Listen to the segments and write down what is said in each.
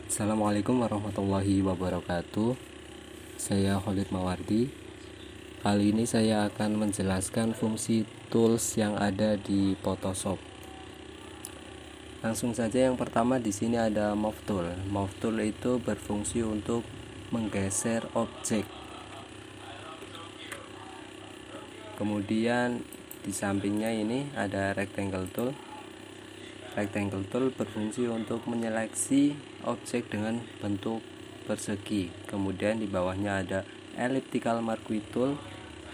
Assalamualaikum warahmatullahi wabarakatuh. Saya Khalid Mawardi. Kali ini saya akan menjelaskan fungsi tools yang ada di Photoshop. Langsung saja, yang pertama di sini ada Move Tool. Move Tool itu berfungsi untuk menggeser objek. Kemudian di sampingnya ini ada Rectangle Tool. Rectangle Tool berfungsi untuk menyeleksi objek dengan bentuk persegi. Kemudian di bawahnya ada Elliptical Marquee Tool.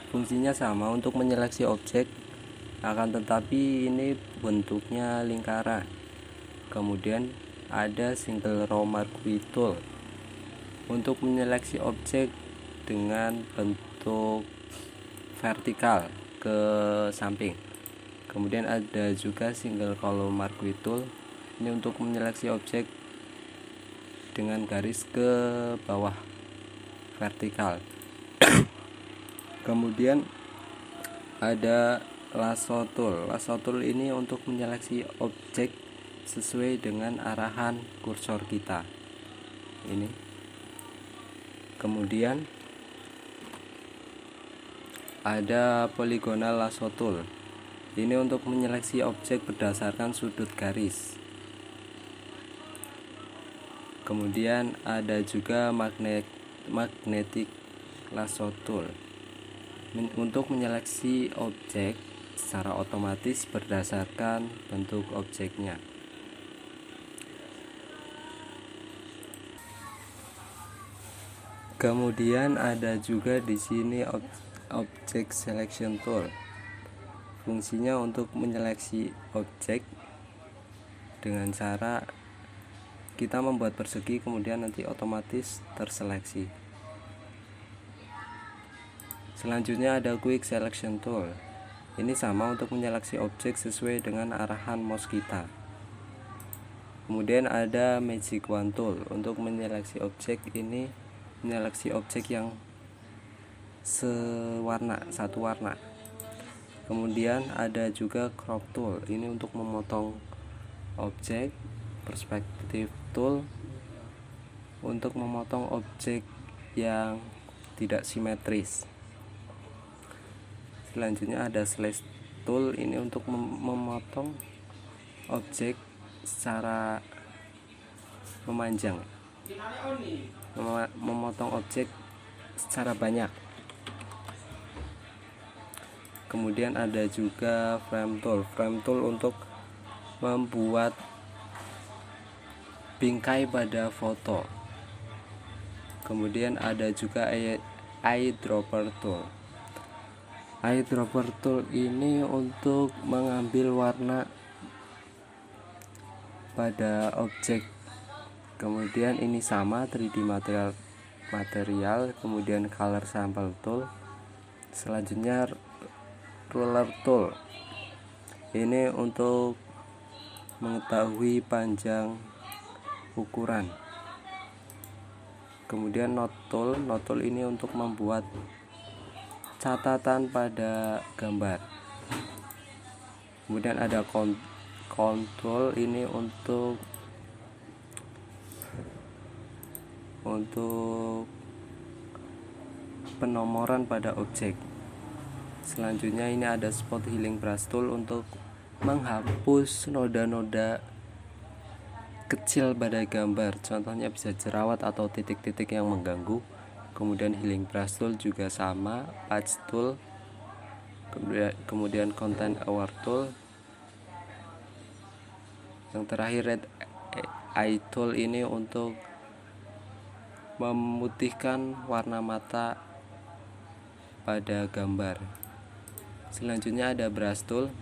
Fungsinya sama untuk menyeleksi objek, akan tetapi ini bentuknya lingkaran. Kemudian ada Single Row Marquee Tool untuk menyeleksi objek dengan bentuk vertikal ke samping. Kemudian ada juga Single Column Marquee Tool, ini untuk menyeleksi objek dengan garis ke bawah vertikal. Kemudian ada Lasso Tool. Lasso Tool ini untuk menyeleksi objek sesuai dengan arahan kursor kita. Ini. Kemudian ada Polygonal Lasso Tool. Ini untuk menyeleksi objek berdasarkan sudut garis. Kemudian ada juga Magnetic Lasso Tool untuk menyeleksi objek secara otomatis berdasarkan bentuk objeknya. Kemudian ada juga di sini Object Selection Tool. Fungsinya untuk menyeleksi objek dengan cara kita membuat persegi, kemudian nanti otomatis terseleksi. Selanjutnya ada Quick Selection Tool. Ini sama untuk menyeleksi objek sesuai dengan arahan mouse kita. Kemudian ada Magic Wand Tool untuk menyeleksi objek, ini menyeleksi objek yang satu warna. Kemudian ada juga Crop Tool, ini untuk memotong objek. Perspective Tool untuk memotong objek yang tidak simetris. Selanjutnya ada Slash Tool, ini untuk memotong objek secara memanjang, memotong objek secara banyak. Kemudian ada juga Frame Tool. Frame Tool untuk membuat bingkai pada foto. Kemudian ada juga Eyedropper Tool. Eyedropper Tool ini untuk mengambil warna pada objek. Kemudian ini sama 3D material. Kemudian Color Sample Tool. Selanjutnya Ruler Tool, ini untuk mengetahui panjang ukuran. Kemudian Note Tool ini untuk membuat catatan pada gambar. Kemudian ada Control, ini untuk penomoran pada objek. Selanjutnya ini ada Spot Healing Brush Tool untuk menghapus noda-noda kecil pada gambar, contohnya bisa jerawat atau titik-titik yang mengganggu. Kemudian Healing Brush Tool juga sama. Patch Tool, kemudian Content Aware Tool. Yang terakhir Red Eye Tool, ini untuk memutihkan warna mata pada gambar. Selanjutnya ada Brush Tool.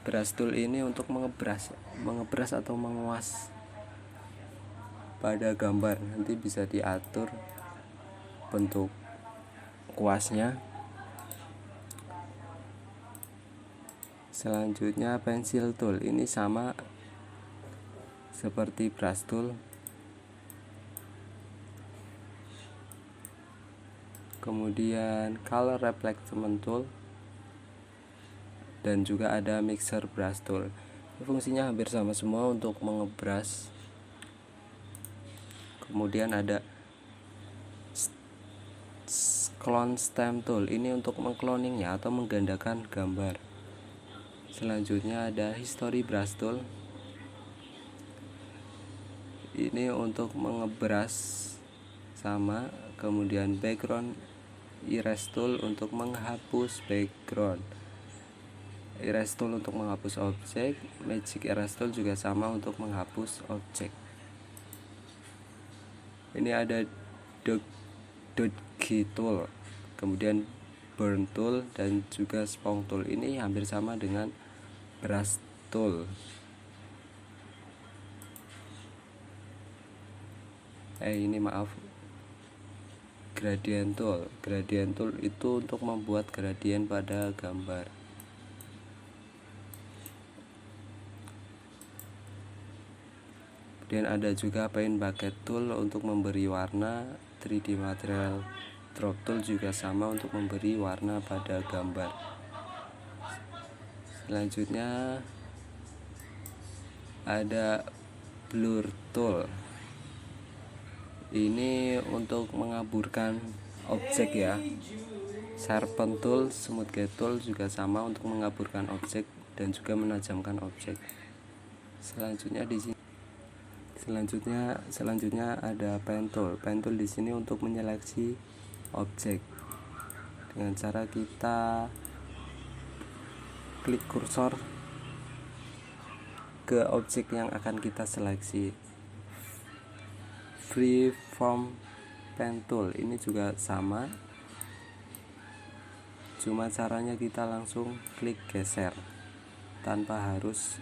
Brush Tool ini untuk mengebras atau menguas pada gambar. Nanti bisa diatur bentuk kuasnya. Selanjutnya Pencil Tool, ini sama seperti Brush Tool. Kemudian Color Reflection Tool, dan juga ada Mixer Brush Tool. Fungsinya hampir sama semua untuk mengebras. Kemudian ada clone stem tool, ini untuk mengcloningnya atau menggandakan gambar. Selanjutnya ada history brush tool, ini untuk mengebras sama. Kemudian background erase tool untuk menghapus background, erase tool untuk menghapus objek, magic erase tool juga sama untuk menghapus objek. Ini ada dodge tool, kemudian burn tool, dan juga spawn tool. Ini hampir sama dengan brush tool. Ini maaf, gradient tool. Gradient tool itu untuk membuat gradien pada gambar. Kemudian ada juga paint bucket tool untuk memberi warna. 3D material drop tool juga sama untuk memberi warna pada gambar. Selanjutnya ada blur tool, ini untuk mengaburkan objek ya. Sharpen tool, smooth gate tool juga sama untuk mengaburkan objek dan juga menajamkan objek. Selanjutnya ada pen tool. Pen tool di sini untuk menyeleksi objek dengan cara kita klik kursor ke objek yang akan kita seleksi. Freeform pen tool ini juga sama, cuma caranya kita langsung klik geser tanpa harus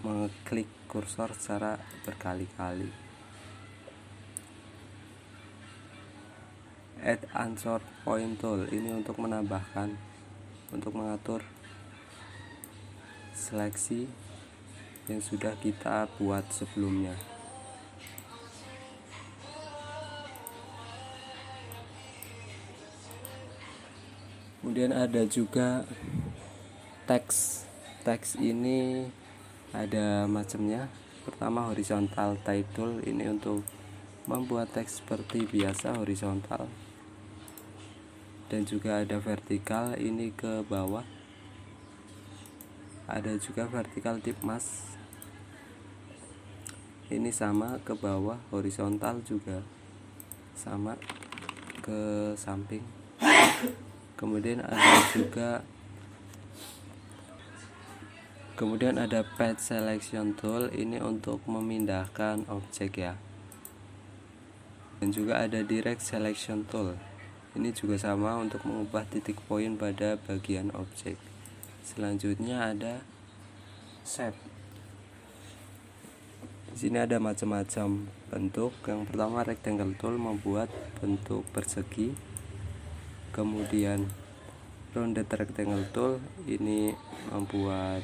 mengklik kursor secara berkali-kali. Add unsort point tool, ini untuk menambahkan, untuk mengatur seleksi yang sudah kita buat sebelumnya. Kemudian ada juga teks. Teks ini ada macamnya. Pertama horizontal title, ini untuk membuat teks seperti biasa horizontal. Dan juga ada vertikal, ini ke bawah. Ada juga vertikal tip mask, ini sama ke bawah. Horizontal juga sama ke samping. Kemudian ada path selection tool, ini untuk memindahkan objek ya. Dan juga ada direct selection tool, ini juga sama untuk mengubah titik poin pada bagian objek. Selanjutnya ada shape. Di sini ada macam-macam bentuk. Yang pertama rectangle tool, membuat bentuk persegi. Kemudian rounded rectangle tool, ini membuat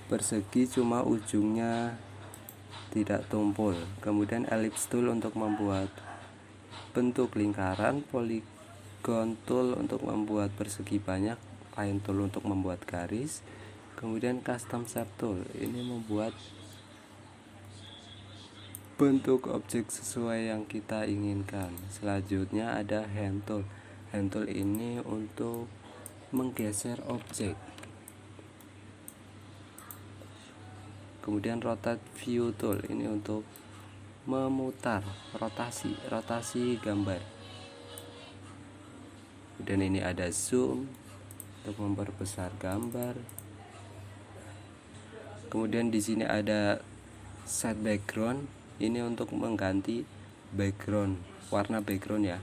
persegi cuma ujungnya tidak tumpul. Kemudian ellipse tool untuk membuat bentuk lingkaran. Polygon tool untuk membuat persegi banyak. Line tool untuk membuat garis. Kemudian custom shape tool, ini membuat bentuk objek sesuai yang kita inginkan. Selanjutnya ada hand tool. Hand tool ini untuk menggeser objek. Kemudian rotate view tool, ini untuk memutar, rotasi gambar. Kemudian ini ada zoom untuk memperbesar gambar. Kemudian di sini ada set background, ini untuk mengganti background, warna background ya,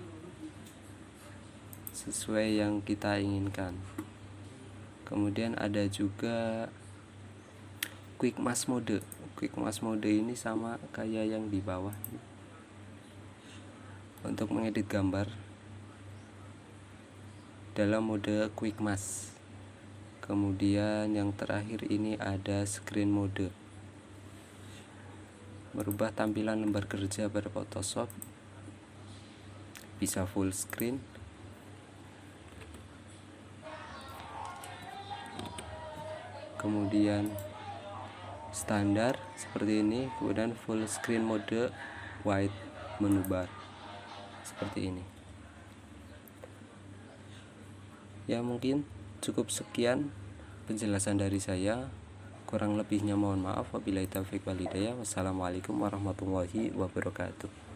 sesuai yang kita inginkan. Kemudian ada juga quick mask mode. Quick mask mode ini sama kayak yang di bawah, untuk mengedit gambar dalam mode quick mask. Kemudian yang terakhir ini ada screen mode, merubah tampilan lembar kerja pada Photoshop, bisa full screen. kemudian standar seperti ini, kemudian full screen mode wide menu bar seperti ini. Ya, mungkin cukup sekian penjelasan dari saya, kurang lebihnya mohon maaf. Wabillahi taufiq wal hidayah. Wassalamualaikum warahmatullahi wabarakatuh.